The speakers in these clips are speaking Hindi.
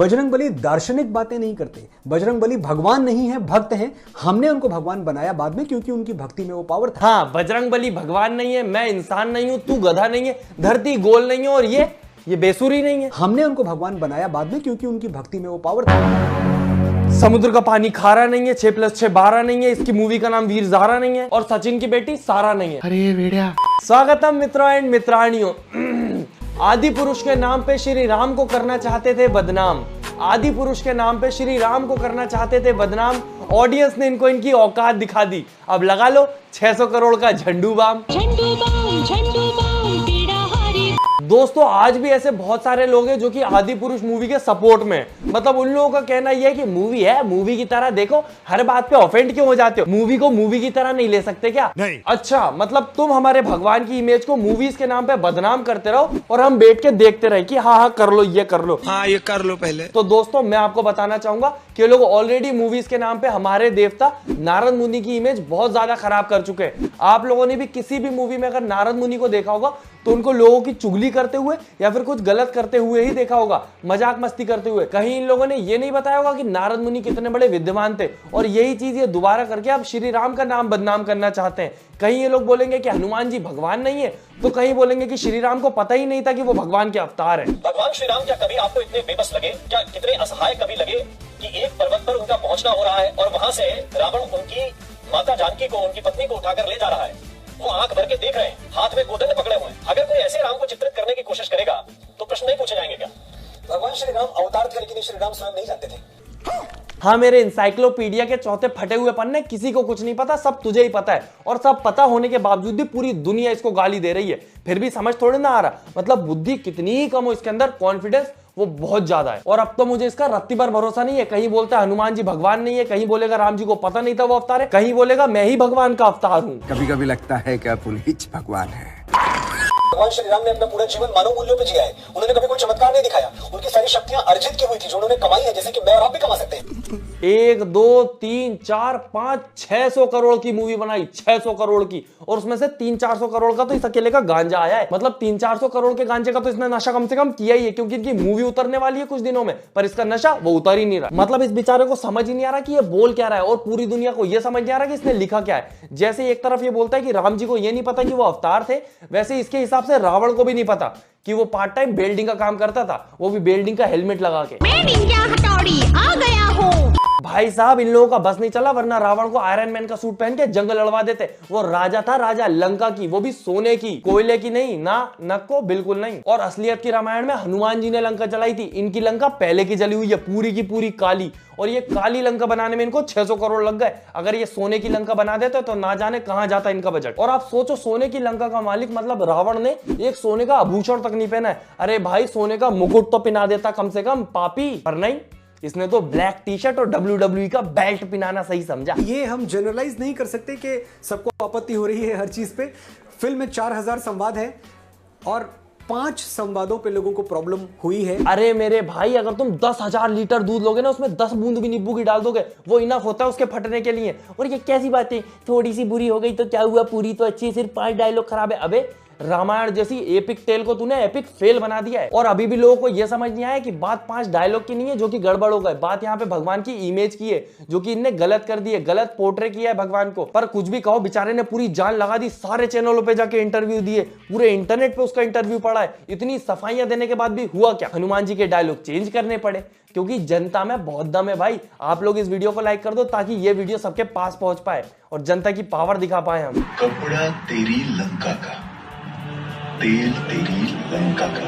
बजरंगबली दार्शनिक बातें नहीं करते, बजरंगबली भगवान नहीं है, भक्त हैं। हमने उनको भगवान बनाया बाद में क्योंकि उनकी भक्ति में वो पावर था। हाँ, बजरंगबली भगवान नहीं है, मैं इंसान नहीं हूं, तू गधा नहीं है, धरती गोल नहीं है और ये बेसुरी नहीं है। हमने उनको भगवान बनाया बाद में क्योंकि उनकी भक्ति में वो पावर था। समुद्र का पानी खारा नहीं है, 6+6 12 नहीं है, इसकी मूवी का नाम वीर ज़ारा नहीं है और सचिन की बेटी सारा नहीं है। अरे बेड़िया। स्वागतम मित्रों एंड मित्राणियों। आदि पुरुष के नाम पे श्री राम को करना चाहते थे बदनाम, आदि पुरुष के नाम पे श्री राम को करना चाहते थे बदनाम। ऑडियंस ने इनको इनकी औकात दिखा दी। अब लगा लो 600 करोड़ का झंडू बाम। दोस्तों आज भी ऐसे बहुत सारे लोग हैं जो कि आदि पुरुष मूवी के सपोर्ट में, मतलब उन लोगों का कहना यह है कि मूवी है, मूवी की तरह देखो, हर बात पे ऑफेंड क्यों हो जाते हो, मूवी को मूवी की तरह नहीं ले सकते क्या? नहीं। अच्छा, मतलब तुम हमारे भगवान की इमेज को मूवीज के नाम पे बदनाम करते रहो और हम बैठ के देखते रहे कि हाँ कर लो, ये कर लो, हाँ ये कर लो पहले। तो दोस्तों मैं आपको बताना चाहूंगा कि लोग ऑलरेडी मूवीज के नाम पे हमारे देवता नारद मुनि की इमेज बहुत ज्यादा खराब कर चुके हैं। आप लोगों ने भी किसी भी मूवी में अगर नारद मुनि को देखा होगा तो उनको लोगों की चुगली करते हुए या फिर कुछ गलत करते हुए ही देखा होगा, मजाक मस्ती करते हुए। कहीं इन लोगों ने ये नहीं बताया होगा कि नारद मुनि कितने बड़े विद्वान थे और यही चीज ये दोबारा करके अब श्री राम का नाम बदनाम करना चाहते हैं। कहीं ये लोग बोलेंगे कि हनुमान जी भगवान नहीं है, तो कहीं बोलेंगे कि श्री राम को पता ही नहीं था कि वो भगवान के अवतार है। भगवान श्री राम क्या कभी आपको इतने बेबस लगे, क्या कितने असहाय कभी लगे कि एक पर्वत पर उनका पहुंचना हो रहा है और वहां से रावण उनकी माता जानकी को, उनकी पत्नी को उठाकर ले जा रहा है, वो आंख भर के देख रहे हैं, हाथ में गोदन पकड़े हुए हैं। अगर कोई ऐसे राम को चित्रित करने की कोशिश करेगा तो प्रश्न नहीं पूछे जाएंगे क्या? भगवान श्री राम अवतार थे लेकिन श्री राम स्वयं नहीं जानते थे। हाँ, मेरे इंसाइक्लोपीडिया के चौथे फटे हुए पन्ने, किसी को कुछ नहीं पता, सब तुझे ही पता है। और सब पता होने के बावजूद भी पूरी दुनिया इसको गाली दे रही है, फिर भी समझ थोड़ी ना आ रहा। मतलब बुद्धि कितनी ही कम हो इसके अंदर, कॉन्फिडेंस वो बहुत ज्यादा है। और अब तो मुझे इसका रत्ती पर भरोसा नहीं है। कहीं बोलता है हनुमान जी भगवान नहीं है, कहीं बोलेगा राम जी को पता नहीं था वो अवतार है, कहीं बोलेगा मैं ही भगवान का अवतार हूँ। कभी कभी लगता है कि पुनीत भगवान है। भगवान श्री राम ने अपना पूरा जीवन मानव मूल्यों पे जिया है। उन्होंने कभी कोई चमत्कार नहीं दिखाया। उनकी सारी शक्तियां अर्जित की हुई थी जो उन्होंने कमाई है, जैसे कि मैं और आप भी कमा सकते हैं। 1 2 3 4 5 600 करोड़ की मूवी बनाई, 600 करोड़ की, और उसमें से 300-400 करोड़ का तो इस अकेले का गांजा आया है। मतलब 300-400 करोड़ के गांजे का तो इसने नशा कम से कम किया ही है, क्योंकि इनकी मूवी उतरने वाली है कुछ दिनों में, पर इसका नशा वो उतर ही नहीं रहा। मतलब इस बेचारे को समझ ही नहीं आ रहा कि ये बोल क्या रहा है और पूरी दुनिया को ये समझ नहीं आ रहा कि इसने लिखा क्या है। जैसे एक तरफ ये बोलता है कि राम जी को ये नहीं पता कि वो अवतार थे, वैसे इसके हिसाब से रावण को भी नहीं पता कि वो पार्ट टाइम बेल्डिंग का काम करता था, वो भी बेल्डिंग का हेलमेट लगा के। मैं निंजा हथौड़ी आ गया हूं। भाई साहब इन लोगों का बस नहीं चला, वरना रावण को आयरन मैन का सूट पहन के जंग लड़वा देते। वो राजा था, राजा लंका की, वो भी सोने की, कोयले की नहीं, ना नक को बिल्कुल नहीं। और असलियत की रामायण में हनुमान जी ने लंका जलाई थी, इनकी लंका पहले की जली हुई है, पूरी की पूरी काली। और ये काली लंका बनाने में इनको 600 करोड़ लग गए। अगर ये सोने की लंका बना देते तो ना जाने कहां जाता इनका बजट। और आप सोचो, सोने की लंका का मालिक मतलब रावण ने एक सोने का आभूषण तक नहीं पहना है। अरे भाई सोने का मुकुट तो पहना देता कम से कम, पापी, पर नहीं, इसने तो ब्लैक टी शर्ट और WWE का बेल्ट पहनाना सही समझा। ये हम जनरलाइज नहीं कर सकते कि सबको आपत्ति हो रही है हर चीज पे। फिल्म में 4000 संवाद है और 5 संवादों पे लोगों को प्रॉब्लम हुई है। अरे मेरे भाई, अगर तुम 10,000 लीटर दूध लोगे ना, उसमें 10 बूंद भी नींबू की डाल दोगे, वो इनफ होता है उसके फटने के लिए। और ये कैसी बात है, थोड़ी सी बुरी हो गई तो क्या हुआ, पूरी तो अच्छी, सिर्फ 5 डायलॉग खराब है। अबे रामायण जैसी एपिक टेल को तूने एपिक फेल बना दिया है। और अभी भी लोगों को यह समझ नहीं आया कि बात 5 डायलॉग की नहीं है जो कि गड़बड़ हो गए, बात यहाँ पे भगवान की इमेज की है, जो कि इनने गलत कर दी है, गलत पोर्ट्रे किया है भगवान को। पर कुछ भी कहो, बेचारे ने पूरी जान लगा दी, सारे चैनलों पे जाके इंटरव्यू दिए, पूरे इंटरनेट पे उसका इंटरव्यू पड़ा है। इतनी सफाइयां देने के बाद भी हुआ क्या, हनुमान जी के डायलॉग चेंज करने पड़े, क्योंकि जनता में बहुत दम है भाई। आप लोग इस वीडियो को लाइक कर दो ताकि ये वीडियो सबके पास पहुंच पाए और जनता की पावर दिखा पाए हम। कपड़ा तेरी लंका का, तेल तेरी लंका का,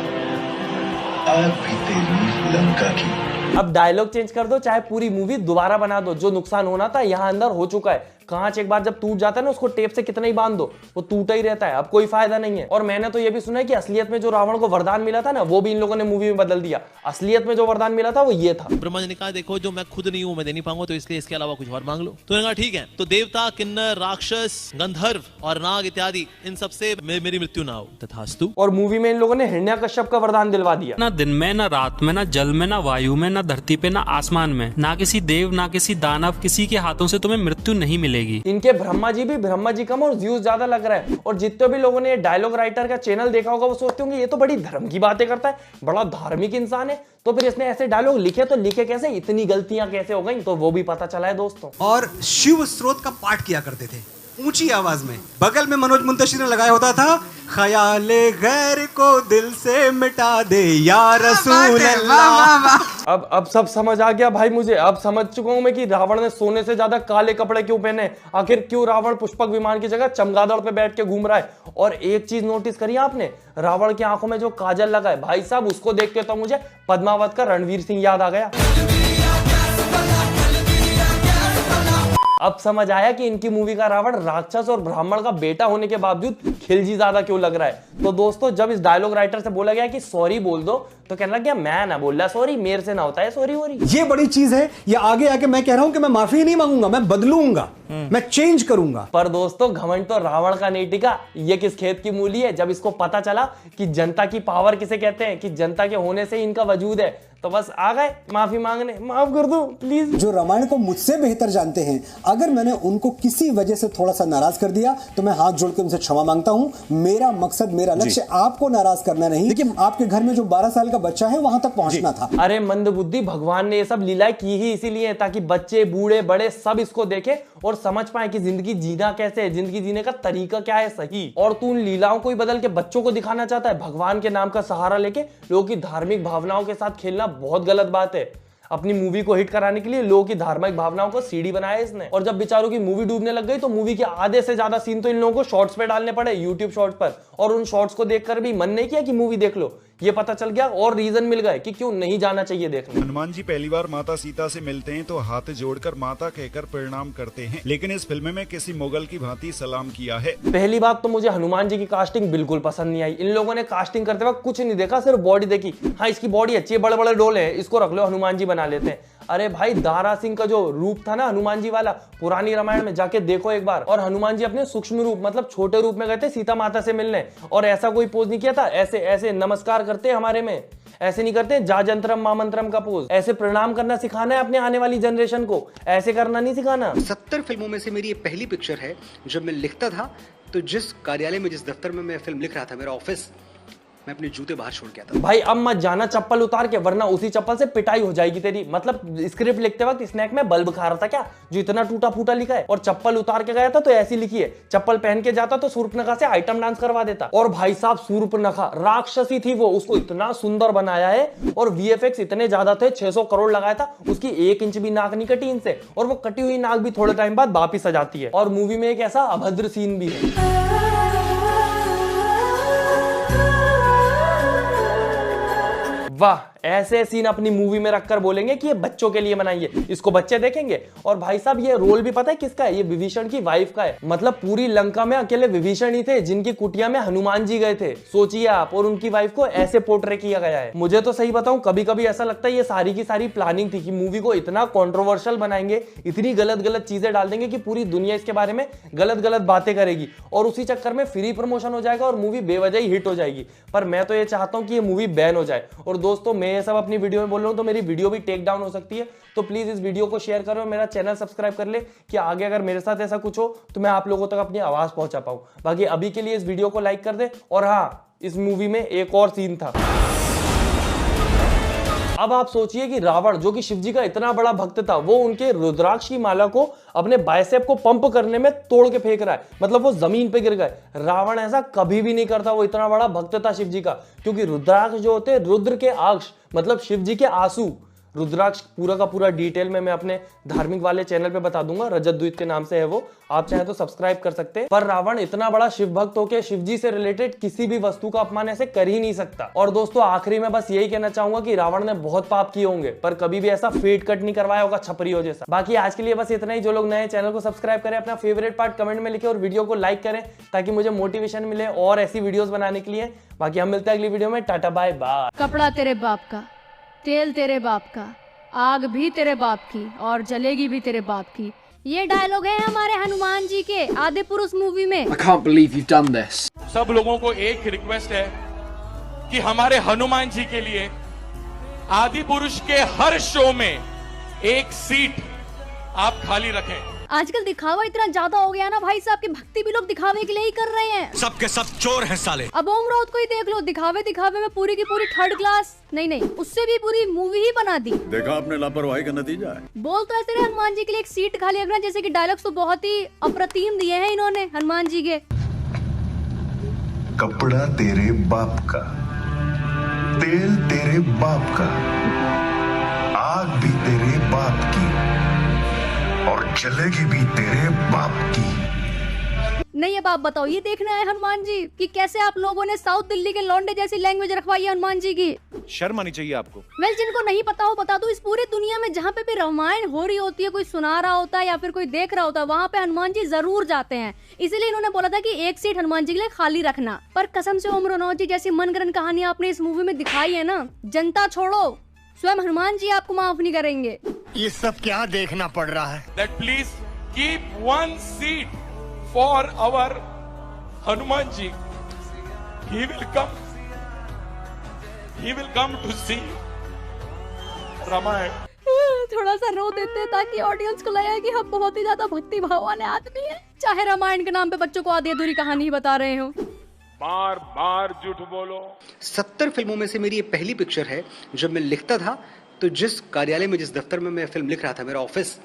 आग भी तेरी लंका की। अब डायलॉग चेंज कर दो, चाहे पूरी मूवी दोबारा बना दो, जो नुकसान होना था यहाँ अंदर हो चुका है। कांच एक बार जब टूट जाता है ना, उसको टेप से कितना ही बांध दो, वो टूटा ही रहता है, अब कोई फायदा नहीं है। और मैंने तो ये भी सुना है कि असलियत में जो रावण को वरदान मिला था ना, वो भी इन लोगों ने मूवी में बदल दिया। असलियत में जो वरदान मिला था वो ये था। ब्रह्मा जी ने कहा देखो जो मैं खुद नहीं हूं मैं दे नहीं पाऊंगा, तो इसलिए इसके अलावा कुछ और मांग लो। तो कहा ठीक है। तो देवता, किन्नर, राक्षस, गंधर्व और नाग इत्यादि इन सबसे मेरी मृत्यु ना हो, तथास्तु। और मूवी में इन लोगों ने हिरण्यकश्यप का वरदान दिलवा दिया। ना दिन में, ना रात में, ना जल में, ना वायु में, ना धरती पे, ना आसमान में, ना किसी देव, ना किसी दानव, किसी के हाथों से तुम्हें मृत्यु नहीं मिलेगी। मिलेगी। इनके ब्रह्मा जी कम और व्यूज ज्यादा लग रहा है। और जितने भी लोगों ने डायलॉग राइटर का चैनल देखा होगा वो सोचते होंगे ये तो बड़ी धर्म की बातें करता है, बड़ा धार्मिक इंसान है, तो फिर इसने ऐसे डायलॉग लिखे तो लिखे कैसे, इतनी गलतियां कैसे हो गई, तो वो भी पता चला है दोस्तों। और शिव स्त्रोत का पाठ किया करते थे ऊंची आवाज में। बगल में मनोज मुंतशिर ने लगाया होता था, ख्याले गैर को दिल से मिटा दे या रसूल अल्लाह। अब सब समझ आ गया भाई मुझे। अब समझ चुका हूं मैं कि रावण ने सोने से ज्यादा काले कपड़े क्यों पहने, आखिर क्यों रावण पुष्पक विमान की जगह चमगादड़ पे बैठ के घूम रहा है। और एक चीज नोटिस करी आपने, रावण की आंखों में जो काजल लगा है भाई साहब, उसको देख के तो मुझे पद्मावत का रणवीर सिंह याद आ गया। अब समझ आया कि इनकी मूवी का रावण राक्षस और ब्राह्मण का बेटा होने के बावजूद खिलजी ज्यादा क्यों लग रहा है। तो दोस्तों जब इस डायलॉग राइटर से बोला गया कि सॉरी बोल दो, तो कहने लग गया मैं ना बोल रहा सॉरी, मेरे से ना होता है सॉरी वोरी। ये बड़ी चीज है। ये आगे आके मैं कह रहा हूं कि मैं माफी नहीं मांगूंगा, मैं बदलूंगा, मैं चेंज करूंगा। पर दोस्तों घमंड तो रावण का नहीं टिका। ये किस खेत की मूली है। जब इसको पता चला कि जनता की पावर किसे कहते हैं, कि जनता के होने से इनका वजूद है, तो बस आ गए माफी मांगने, माफ कर दो प्लीज। जो रामायण को मुझसे बेहतर जानते हैं, अगर मैंने उनको किसी वजह से थोड़ा सा नाराज कर दिया तो मैं हाथ जोड़ के उनसे क्षमा मांगता हूं। मेरा मकसद, मेरा लक्ष्य आपको नाराज करना नहीं, लेकिन आपके घर में जो 12 साल का बच्चा है वहां तक पहुंचना था। अरे मंदबुद्धि, भगवान ने ये सब लीलाएं की ही इसीलिए ताकि बच्चे बूढ़े बड़े सब इसको देखें और समझ पाए कि जिंदगी जीना कैसे है, जिंदगी जीने का तरीका क्या है सही। और तू उन लीलाओं को ही बदल के बच्चों को दिखाना चाहता है। भगवान के नाम का सहारा लेके लोगों की धार्मिक भावनाओं के साथ खेलना बहुत गलत बात है। अपनी मूवी को हिट कराने के लिए लोगों की धार्मिक भावनाओं को सीढ़ी बनाया इसने। और जब बेचारों की मूवी डूबने लग गई तो मूवी के आधे से ज्यादा सीन तो इन लोगों को शॉर्ट्स पे डालने पड़े, यूट्यूब शॉर्ट्स पर। और उन शॉर्ट्स को देखकर भी मन नहीं किया कि मूवी देख लो। ये पता चल गया और रीजन मिल गए कि क्यों नहीं जाना चाहिए देखने। हनुमान जी पहली बार माता सीता से मिलते हैं तो हाथ जोड़कर माता कहकर प्रणाम करते हैं, लेकिन इस फिल्म में किसी मुगल की भांति सलाम किया है। पहली बात तो मुझे हनुमान जी की कास्टिंग बिल्कुल पसंद नहीं आई। इन लोगों ने कास्टिंग करते वक्त कुछ नहीं देखा, सिर्फ बॉडी देखी। हाँ इसकी बॉडी अच्छी है, बड़े बड़े डोले हैं, इसको रख लो हनुमान जी बना लेते हैं। अरे भाई दारा सिंह का जो रूप था ना हनुमान जी वाला, पुरानी रामायण में जाके देखो एक बार। और हनुमान जी अपने सूक्ष्म रूप मतलब छोटे रूप में गए थे सीता माता से मिलने, और ऐसा कोई पोज नहीं किया था। ऐसे ऐसे नमस्कार करते हमारे में, ऐसे नहीं करते जा जंत्रम मामंत्रम का पोज। ऐसे प्रणाम करना सिखाना है अपने आने वाली जनरेशन को, ऐसे करना नहीं सिखाना। 70 फिल्मों में से मेरी ये पहली पिक्चर है। जब मैं लिखता था तो जिस कार्यालय में, जिस दफ्तर में मैं फिल्म लिख रहा था, मेरा ऑफिस, मैं अपने जूते बाहर छोड़ गया था। भाई अब मत जाना चप्पल उतार के, वरना उसी चप्पल से पिटाई हो जाएगी तेरी। मतलब स्क्रिप्ट लिखते वक्त स्नैक में बल्ब खा रहा था क्या, जो इतना टूटा फूटा लिखा है। और चप्पल उतार के गया था तो ऐसी लिखी है, चप्पल पहन के जाता तो सूर्पनखा से आइटम डांस करवा देता। और भाई साहब सूर्पनखा राक्षसी थी वो, उसको इतना सुंदर बनाया है। और वीएफएक्स इतने ज्यादा थे, 600 करोड़ लगाया था, उसकी 1 इंच भी नाक नहीं कटी इनसे। और वो कटी हुई नाक भी थोड़े टाइम बाद वापिस आ जाती है। और मूवी में एक ऐसा अभद्र सीन भी है। वाह, ऐसे सीन अपनी मूवी में रखकर बोलेंगे कि ये बच्चों के लिए बनाई है, इसको बच्चे देखेंगे। और भाई साहब ये रोल भी पता है किसका है, ये विभीषण की वाइफ का है। मतलब पूरी लंका में अकेले विभीषण ही थे जिनकी कुटिया में हनुमान जी गए थे, सोचिए आप। और उनकी वाइफ को ऐसे पोर्ट्रे किया गया है। मुझे तो सही बताऊं कभी कभी ऐसा लगता है ये सारी की सारी प्लानिंग थी कि मूवी को इतना कंट्रोवर्शियल बनाएंगे, इतनी गलत गलत चीजें डाल देंगे कि पूरी दुनिया इसके बारे में गलत गलत बातें करेगी, और उसी चक्कर में फ्री प्रमोशन हो जाएगा और मूवी बेवजह ही हिट हो जाएगी। पर मैं तो ये चाहता हूं कि ये मूवी बैन हो जाए। और दोस्तों मैं ये सब अपनी वीडियो में बोल रहा हूं तो मेरी वीडियो भी टेक डाउन हो सकती है, तो प्लीज इस वीडियो को शेयर करो, मेरा चैनल सब्सक्राइब कर ले कि आगे अगर मेरे साथ ऐसा कुछ हो तो मैं आप लोगों तक अपनी आवाज पहुंचा पाऊं। बाकी अभी के लिए इस वीडियो को लाइक कर दे। और हाँ, इस मूवी में एक और सीन था। अब आप सोचिए कि रावण जो कि शिवजी का इतना बड़ा भक्त था, वो उनके रुद्राक्ष की माला को अपने बाइसेप को पंप करने में तोड़ के फेंक रहा है, मतलब वो जमीन पे गिर गए। रावण ऐसा कभी भी नहीं करता, वो इतना बड़ा भक्त था शिवजी का। क्योंकि रुद्राक्ष जो होते रुद्र के आक्ष मतलब शिवजी के आंसू। रुद्राक्ष पूरा का पूरा डिटेल में मैं अपने धार्मिक वाले चैनल पे बता दूंगा, रजत द्वैत के नाम से है वो, आप चाहे तो सब्सक्राइब कर सकते हैं। पर रावण इतना बड़ा शिव भक्त होकर शिवजी से रिलेटेड किसी भी वस्तु का अपमान ऐसे कर ही नहीं सकता। और दोस्तों आखिरी में बस यही कहना चाहूंगा कि रावण ने बहुत पाप किए होंगे, पर कभी भी ऐसा फेट कट नहीं करवाया होगा छपरियों जैसा। बाकी आज के लिए बस इतना ही। जो लोग नए चैनल को सब्सक्राइब करें, अपना फेवरेट पार्ट कमेंट में लिखे और वीडियो को लाइक करें ताकि मुझे मोटिवेशन मिले और ऐसी वीडियोस बनाने के लिए। बाकी हम मिलते हैं अगली वीडियो में। Tata bye bye. कपड़ा तेरे बाप का, तेल तेरे बाप का, आग भी तेरे बाप की और जलेगी भी तेरे बाप की। ये डायलॉग है हमारे हनुमान जी के आदि पुरुष मूवी में। I can't believe you've done this. सब लोगों को एक रिक्वेस्ट है कि हमारे हनुमान जी के लिए आदि पुरुष के हर शो में एक सीट आप खाली रखें। आजकल दिखावा इतना ज्यादा हो गया ना भाई साहब की भक्ति भी लोग दिखावे के लिए ही कर रहे हैं। सबके सब चोर हैं साले। अब ओम राउत को ही देख लो, दिखावे में पूरी की पूरी थर्ड क्लास नहीं उससे भी पूरी मूवी ही बना दी। देखा आपने लापरवाही का नतीजा है। बोल तो ऐसे रहे हनुमान जी के लिए एक सीट खाली रखना, जैसे कि डायलॉग्स तो बहुत ही अप्रतिम दिए हैं इन्होंने हनुमान जी के। कपड़ा तेरे बाप का, तेल तेरे बाप का, आग भी तेरे बाप की और जलेगी भी तेरे बाप की। नहीं अब आप बताओ, ये देखना है हनुमान जी कि कैसे आप लोगों ने साउथ दिल्ली के लौंडे जैसी लैंग्वेज रखवाई है हनुमान जी की। शर्म आनी चाहिए आपको। वेल जिनको नहीं पता हो बता दो, इस पूरी दुनिया में जहाँ पे भी रामायण हो रही होती है, कोई सुना रहा होता है या फिर कोई देख रहा होता है, वहाँ पे हनुमान जी जरूर जाते हैं। इसीलिए इन्होंने बोला था कि एक सीट हनुमान जी के लिए खाली रखना। पर कसम से ओम रनौत जी जैसी मनगढ़ंत कहानी आपने इस मूवी में दिखाई है ना, जनता छोड़ो स्वयं हनुमान जी आपको माफ नहीं करेंगे। ये सब क्या देखना पड़ रहा है? That please keep one seat for our Hanuman ji. He will come to see Ramayana. थोड़ा सा रो देते ताकि ऑडियंस को लगे कि हम बहुत ही ज्यादा भक्ति भाव वाले आदमी हैं, चाहे रामायण के नाम पे बच्चों को आधी अधूरी कहानी बता रहे हो। बार बार झूठ बोलो। 70 फिल्मों में से मेरी ये पहली पिक्चर है। जब मैं लिखता था तो जिस कार्यालय में, जिस दफ्तर में मैं फिल्म लिख रहा था, मेरा ऑफिस,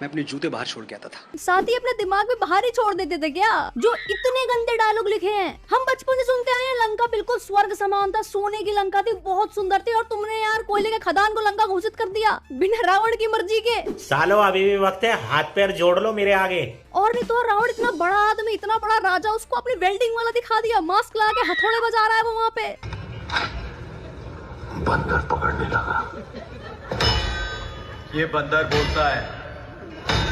मैं अपने जूते बाहर छोड़ के आता था। साथ ही अपने दिमाग में बाहर ही छोड़ देते थे क्या? जो इतने गंदे डायलॉग लिखे हैं, हम बचपन से सुनते आए हैं। लंका बिल्कुल स्वर्ग समान था, सोने की लंका थी, बहुत सुंदर थी, और तुमने यार कोयले के खदान को लंका घोषित कर दिया बिना रावण की मर्जी के। सालो अभी भी वक्त है, हाथ पैर जोड़ लो मेरे आगे। और नहीं तो रावण इतना बड़ा आदमी, इतना बड़ा राजा, उसको अपनी वेल्डिंग वाला दिखा दिया, मास्क लगा के हथौड़े बजा रहा है वो वहाँ पे। बंदर पकड़ने लगा। ये बंदर बोलता है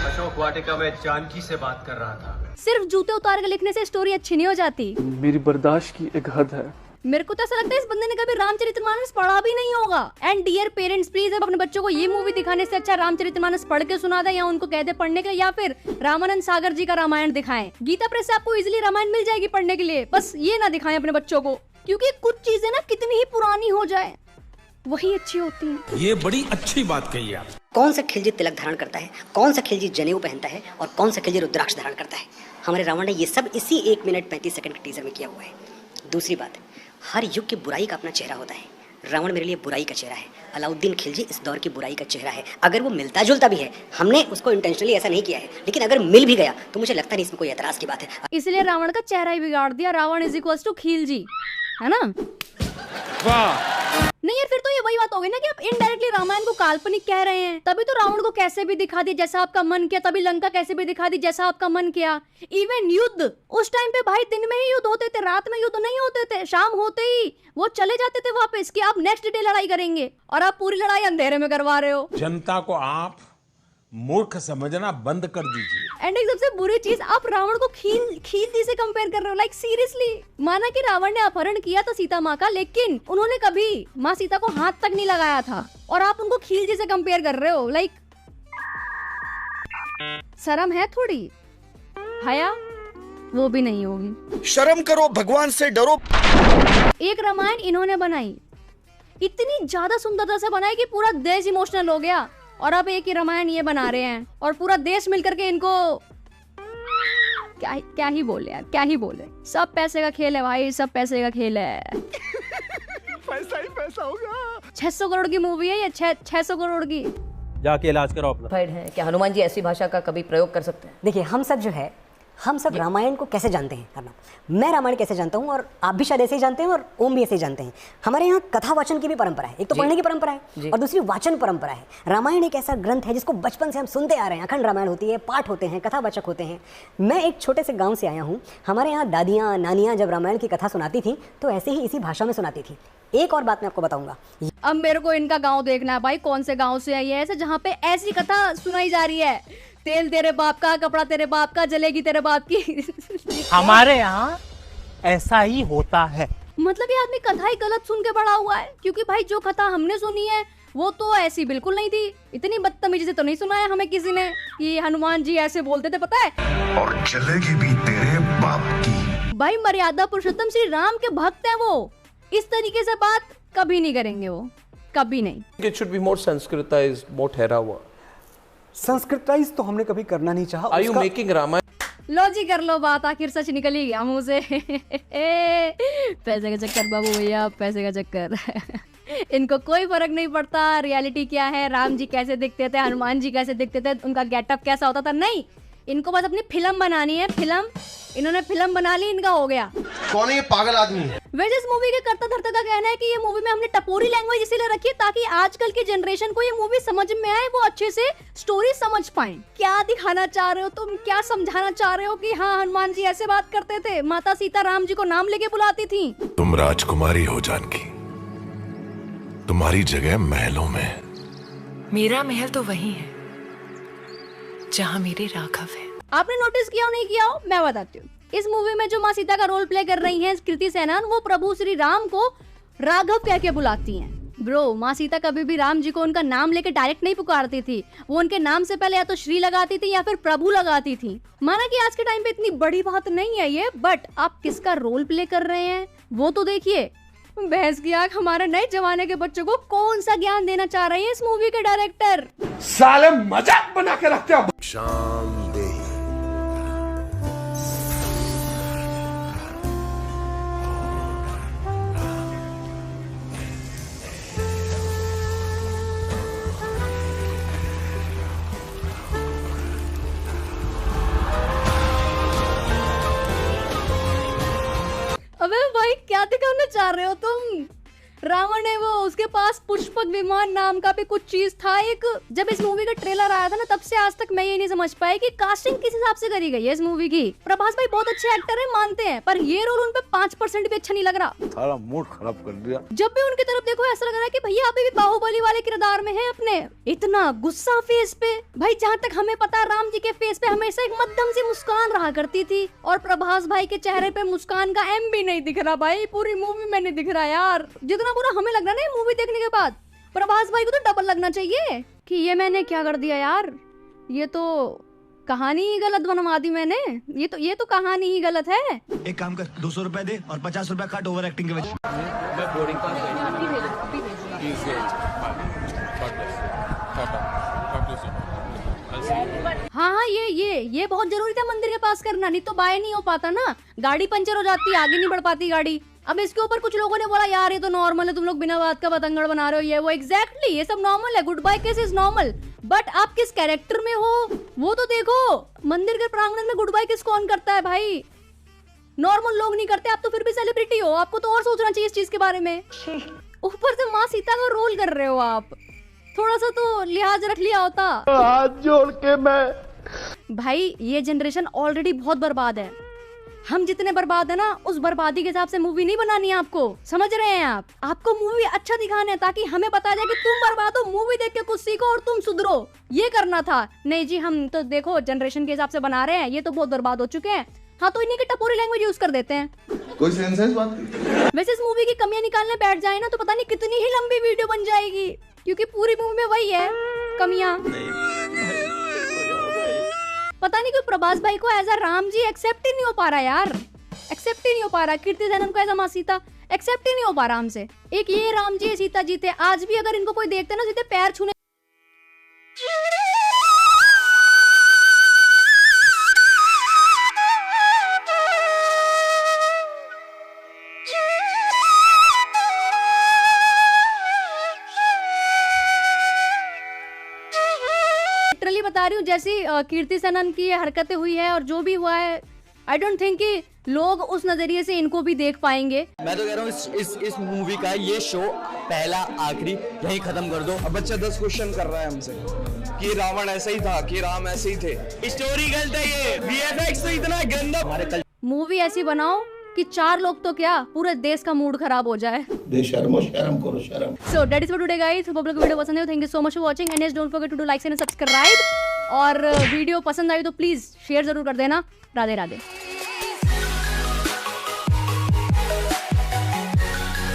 अशोक वाटिका में जानकी से बात कर रहा था। सिर्फ जूते उतार के लिखने से स्टोरी अच्छी नहीं हो जाती। मेरी बर्दाश्त की एक हद है। मेरे को तो ऐसा लगता है इस बंदे ने कभी रामचरितमानस पढ़ा भी नहीं होगा। एंड डियर पेरेंट्स प्लीज अब अपने बच्चों को ये मूवी दिखाने से अच्छा रामचरितमानस पढ़ के सुना दे, या उनको कह दे पढ़ने के लिए, या फिर रामानंद सागर जी का रामायण दिखाएं। गीता प्रेस से आपको इजीली रामायण मिल जाएगी पढ़ने के लिए, बस ये ना दिखाएं अपने बच्चों को, क्योंकि कुछ चीजें ना कितनी ही पुरानी हो जाए वही अच्छी होती है। ये बड़ी अच्छी बात कही आप। कौन सा खिलजी तिलक धारण करता है, कौन सा खिलजी जनेऊ पहनता है, और कौन सा खिलजी रुद्राक्ष धारण करता है? हमारे रावण ने ये सब इसी 1 मिनट 35 सेकंड के टीजर में किया हुआ है। दूसरी बात, हर युग की बुराई का अपना चेहरा होता है। रावण मेरे लिए बुराई का चेहरा है, अलाउद्दीन खिलजी इस दौर की बुराई का चेहरा है। अगर वो मिलता जुलता भी है, हमने उसको इंटेंशनली ऐसा नहीं किया है, लेकिन अगर मिल भी गया तो मुझे लगता नहीं इसमें कोई एतराज की बात है। इसलिए रावण का चेहरा ही बिगाड़ दिया। Ravan is equals to Khilji, है ना? नहीं यार, फिर तो ये वही बात हो गई ना कि आप इनडायरेक्टली रामायण को काल्पनिक कह रहे हैं। तभी तो रावण को कैसे भी दिखा दिया जैसा आपका मन किया, तभी लंका कैसे भी दिखा दी जैसा आपका मन किया। इवन युद्ध उस टाइम पे भाई दिन में ही युद्ध होते थे, रात में युद्ध नहीं होते थे। शाम होते ही वो चले जाते थे वापस कि आप नेक्स्ट डे लड़ाई करेंगे, और आप पूरी लड़ाई अंधेरे में करवा रहे हो। जनता को आप मूर्ख समझना बंद कर दीजिए। एंड एक सबसे बुरी चीज, आप रावण को खीलजी से कंपेयर कर रहे हो। लाइक सीरियसली, माना कि रावण ने अपहरण किया था सीता माँ का, लेकिन उन्होंने कभी माँ सीता को हाथ तक नहीं लगाया था, और आप उनको खीलजी से कंपेयर कर रहे हो। लाइक शर्म है थोड़ी, हया वो भी नहीं होगी। शर्म करो, भगवान से डरो। एक रामायण इन्होंने बनाई, इतनी ज्यादा सुंदरता से बनाई कि पूरा देश इमोशनल हो गया, और अब एक ही रामायण ये बना रहे हैं, और पूरा देश मिलकर के इनको क्या ही बोले यार, क्या ही बोले। सब पैसे का खेल है भाई, सब पैसे का खेल है। पैसा ही पैसा होगा। 600 करोड़ की मूवी है ये, 600 करोड़ की। जाके इलाज कराओ अपना। है क्या हनुमान जी ऐसी भाषा का कभी प्रयोग कर सकते हैं? देखिए, हम सब जो है, हम सब रामायण को कैसे जानते हैं करना। मैं रामायण कैसे जानता हूँ, और आप भी शायद ऐसे ही जानते हैं, और ओम भी ऐसे ही जानते हैं। हमारे यहाँ कथा वाचन की भी परंपरा है। एक तो पढ़ने की परंपरा है, और दूसरी वाचन परंपरा है। रामायण एक ऐसा ग्रंथ है जिसको बचपन से हम सुनते आ रहे हैं। अखंड रामायण होती है, पाठ होते हैं, कथावाचक होते हैं। मैं एक छोटे से गाँव से आया हूँ। हमारे यहाँ दादियाँ नानियाँ जब रामायण की कथा सुनाती थी तो ऐसे ही इसी भाषा में सुनाती थी। एक और बात मैं आपको बताऊंगा। अब मेरे को इनका गाँव देखना है भाई, कौन से गाँव से आई है ऐसे जहाँ पे ऐसी कथा सुनाई जा रही है। तेल तेरे बाप का, कपड़ा तेरे बाप का, जलेगी तेरे बाप की। हमारे यहाँ ऐसा ही होता है। मतलब ये आदमी कथा ही गलत सुन के बड़ा हुआ है, क्योंकि भाई जो कथा हमने सुनी है वो तो ऐसी बिल्कुल नहीं थी। इतनी बदतमीजी से तो नहीं सुनाया हमें किसी ने कि हनुमान जी ऐसे बोलते थे, पता है? और जलेगी भी तेरे बाप की। भाई मर्यादा पुरुषोत्तम श्री राम के भक्त हैं वो, इस तरीके से बात कभी नहीं करेंगे वो, कभी नहीं। It should be more Sanskritized, more Therawa. संस्कृताइज तो हमने कभी करना नहीं चाहा। Are you making Ramayan? लो जी कर लो बात, आखिर सच निकल ही गया मुंह से। पैसे का चक्कर बाबू भैया, पैसे का चक्कर। इनको कोई फर्क नहीं पड़ता रियलिटी क्या है, राम जी कैसे दिखते थे, हनुमान जी कैसे दिखते थे, उनका गेटअप कैसा होता था, नहीं, इनको बस अपनी फिल्म बनानी है। फिल्म, इन्होंने फिल्म बना ली, इनका हो गया। कौन है ये पागल आदमी? वैसे इस मूवी के करता धरता का कहना है कि ये मूवी में हमने टपोरी लैंग्वेज इसीलिए रखी है ताकि आजकल की जनरेशन को ये मूवी समझ में आए, वो अच्छे से स्टोरी समझ पाए। क्या दिखाना चाह रहे हो तुम, क्या समझाना चाह रहे हो कि हाँ हनुमान जी ऐसे बात करते थे, माता सीता राम जी को नाम लेके बुलाती थी। तुम राजकुमारी हो जानकी, तुम्हारी जगह महलों में। मेरा महल तो वही है जहाँ मेरे राघव है। आपने नोटिस किया हो नहीं किया हो, मैं बताती हूँ। इस मूवी में जो माँ सीता का रोल प्ले कर रही हैं कृति सेनन, वो प्रभु श्री राम को राघव कह के बुलाती हैं। ब्रो, माँ सीता कभी भी राम जी को उनका नाम लेके डायरेक्ट नहीं पुकारती थी, वो उनके नाम से पहले या तो श्री लगाती थी या फिर प्रभु लगाती थी। माना कि आज के टाइम पे इतनी बड़ी बात नहीं है ये, बट आप किसका रोल प्ले कर रहे हैं वो तो देखिए। बहस की आंख हमारे नए जमाने के बच्चों को कौन सा ज्ञान देना चाह रहे हैं इस मूवी के डायरेक्टर। साले मजाक बना के रखते हो। अबे भाई क्या दिखाना चाह रहे हो तुम? रावण है वो, उसके पास पुष्पक विमान नाम का भी कुछ चीज था एक। जब इस मूवी का ट्रेलर आया था ना, तब से आज तक मैं ये नहीं समझ पाई कि कास्टिंग किस हिसाब से करी गई है इस मूवी की। प्रभास भाई बहुत अच्छे एक्टर हैं, मानते हैं, पर ये रोल उन पे 5% भी अच्छा नहीं लग रहा। सारा मूड खराब कर दिया। जब भी उनकी तरफ देखो ऐसा लग रहा है कि भैया अभी भी बाहुबली वाले किरदार में है अपने। इतना गुस्सा फेस पे भाई, जहाँ तक हमें पता राम जी के फेस पे हमेशा एक मध्यम सी मुस्कान रहा करती थी, और प्रभास भाई के चेहरे पे मुस्कान का एम भी नहीं दिख रहा भाई, पूरी मूवी में नहीं दिख रहा यार। जितना पूरा हमें लग रहा है मूवी देखने के बाद, प्रभास भाई को तो डबल लगना चाहिए कि ये मैंने क्या कर दिया यार, ये तो कहानी ही गलत बनवा दी मैंने, ये तो कहानी ही गलत है। एक काम कर, 200 रुपए दे और 50 रुपए काट ओवर एक्टिंग के वजह। हाँ ये बहुत जरूरी था मंदिर के पास करना, नहीं तो बाय नहीं हो पाता ना, गाड़ी पंचर हो जाती, आगे नहीं बढ़ पाती गाड़ी। अब इसके ऊपर कुछ लोगों ने बोला यार ये तो नॉर्मल है, तुम लोग बिना बात का पतंगड़ बना रहे हो, ये वो। एग्जैक्टली ये सब नॉर्मल है, गुड बाय किस इज नॉर्मल, बट आप किस कैरेक्टर में हो वो तो देखो। मंदिर के प्रांगण में गुड बाय किस कौन करता है भाई, नॉर्मल लोग नहीं करते। आप तो फिर भी सेलिब्रिटी हो, आपको तो और सोचना चाहिए इस चीज के बारे में। ऊपर से माँ सीता का रोल कर रहे हो आप, थोड़ा सा तो लिहाज रख लिया होता। हाथ जोड़ के मैं भाई, ये जनरेशन ऑलरेडी बहुत बर्बाद है, हम जितने बर्बाद है ना, उस बर्बादी के हिसाब से मूवी नहीं बनानी है आपको, समझ रहे हैं आप? आपको मूवी अच्छा दिखाना है ताकि हमें पता जाए कि तुम बर्बाद हो, मूवी देख के कुछ सीखो और तुम सुधरो, ये करना था। नहीं जी, हम तो देखो जनरेशन के हिसाब से बना रहे हैं, ये तो बहुत बर्बाद हो चुके हैं। हाँ तो इन्हीं की टपोरी लैंग्वेज यूज कर देते हैं। कोई सेंस है इस बात की? वैसे इस मूवी की कमियां निकालने बैठ जाए ना तो पता नहीं कितनी ही लंबी वीडियो बन जाएगी, क्योंकि पूरी मूवी में वही है कमियां। पता नहीं क्यों प्रभास भाई को as a Ram ji accept ही नहीं हो पा रहा यार, एक्सेप्ट ही नहीं हो पा रहा। कीर्ति सेनन को एज अ माँ सीता एक्सेप्ट ही नहीं हो पा रहा हमसे। एक ये राम जी सीता जी थे, आज भी अगर इनको कोई देखते ना सीधे पैर छूने। लिटरली बता रही हूँ, जैसी कीर्ति सेनन की हरकतें हुई है और जो भी हुआ है, आई डोंट थिंक कि लोग उस नजरिए से इनको भी देख पाएंगे। मैं तो कह रहा हूँ इस मूवी का ये शो पहला आखिरी यहीं खत्म कर दो। अब बच्चा 10 क्वेश्चन कर रहा है हमसे कि रावण ऐसा ही था, कि राम ऐसे ही थे, स्टोरी गलत है, ये वीएफएक्स तो इतना गंदा। मूवी ऐसी बनाओ कि 4 लोग तो क्या पूरे देश का मूड खराब हो जाए। शर्म करो शर्म। So that is for today guys, hope आपको वीडियो पसंद है, thank you so much for watching and don't forget to do like and subscribe. और वीडियो पसंद आई तो प्लीज शेयर जरूर कर देना। राधे राधे।